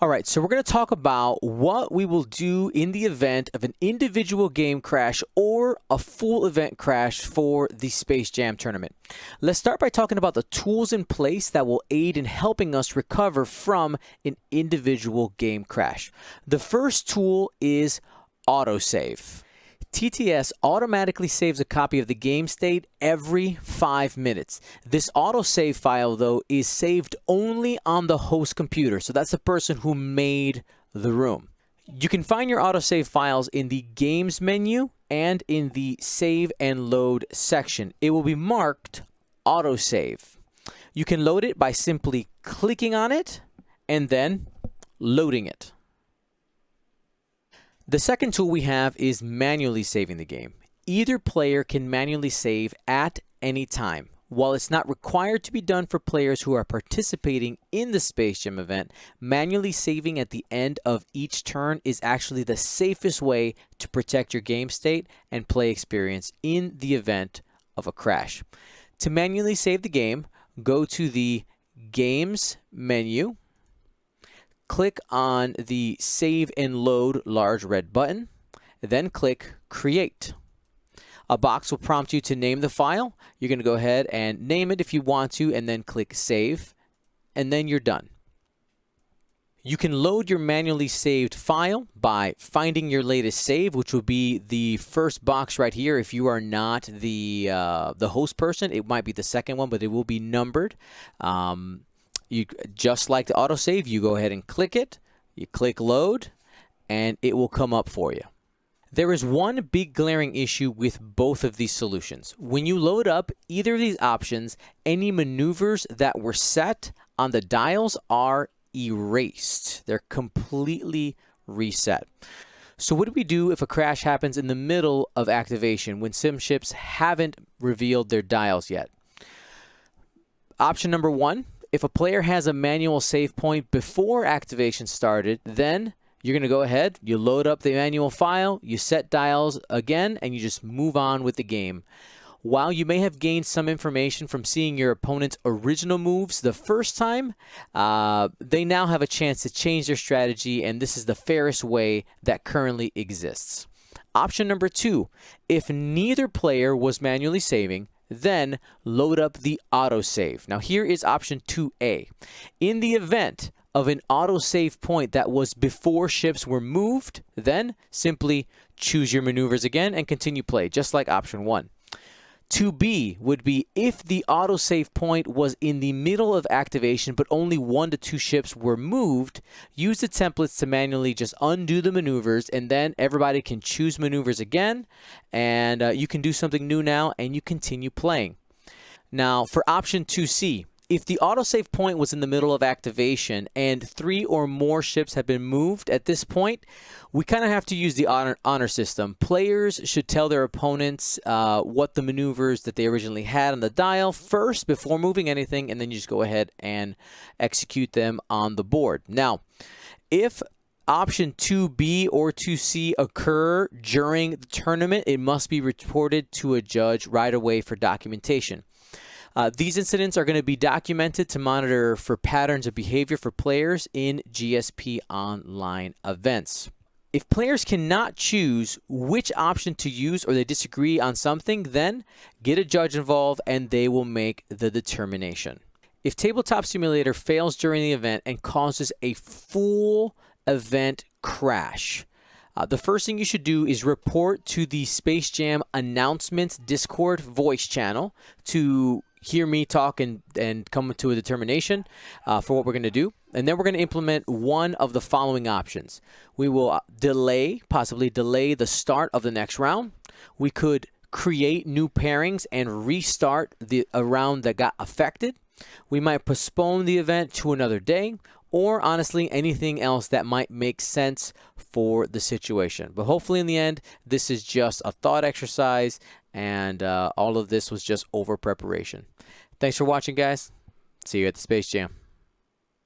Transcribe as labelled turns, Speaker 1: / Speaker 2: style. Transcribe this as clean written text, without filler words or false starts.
Speaker 1: All right, so we're going to talk about what we will do in the event of an individual game crash or a full event crash for the Space Jam tournament. Let's start by talking about the tools in place that will aid in helping us recover from an individual game crash. The first tool is autosave. TTS automatically saves a copy of the game state every 5 minutes. This autosave file, though, is saved only on the host computer. So that's the person who made the room. You can find your autosave files in the Games menu and in the Save and Load section. It will be marked Autosave. You can load it by simply clicking on it and then loading it. The second tool we have is manually saving the game. Either player can manually save at any time. While it's not required to be done for players who are participating in the Space Jam event, manually saving at the end of each turn is actually the safest way to protect your game state and play experience in the event of a crash. To manually save the game, go to the Games menu. Click on the Save and Load large red button, then click Create. A box will prompt you to name the file. You're going to go ahead and name it if you want to, and then click Save, and then you're done. You can load your manually saved file by finding your latest save, which will be the first box right here. If you are not the host person, it might be the second one, but it will be numbered. You just like the autosave, you go ahead and click it, you click load, and it will come up for you. There is one big glaring issue with both of these solutions. When you load up either of these options, any maneuvers that were set on the dials are erased. They're completely reset. So what do we do if a crash happens in the middle of activation when sim ships haven't revealed their dials yet? Option number one. If a player has a manual save point before activation started, then you're going to go ahead, you load up the manual file, you set dials again, and you just move on with the game. While you may have gained some information from seeing your opponent's original moves the first time, they now have a chance to change their strategy, and this is the fairest way that currently exists. Option number two, if neither player was manually saving, then load up the autosave. Now here is option 2A. In the event of an autosave point that was before ships were moved, then simply choose your maneuvers again and continue play, just like option 1. 2B would be if the autosave point was in the middle of activation but only 1 to 2 ships were moved, use the templates to manually just undo the maneuvers, and then everybody can choose maneuvers again, and you can do something new now and you continue playing. Now for option 2C, if the autosave point was in the middle of activation and 3 or more ships have been moved at this point, we kind of have to use the honor system. Players should tell their opponents what the maneuvers that they originally had on the dial first before moving anything, and then you just go ahead and execute them on the board. Now, if option 2B or 2C occur during the tournament, it must be reported to a judge right away for documentation. These incidents are going to be documented to monitor for patterns of behavior for players in GSP Online events. If players cannot choose which option to use or they disagree on something, then get a judge involved and they will make the determination. If Tabletop Simulator fails during the event and causes a full event crash, the first thing you should do is report to the Space Jam Announcements Discord voice channel to hear me talk and come to a determination for what we're going to do. And then we're going to implement one of the following options. We will possibly delay the start of the next round. We could create new pairings and restart a round that got affected. We might postpone the event to another day, or honestly anything else that might make sense for the situation. But hopefully in the end, this is just a thought exercise, and all of this was just over preparation. Thanks for watching, guys. See you at the Space Jam.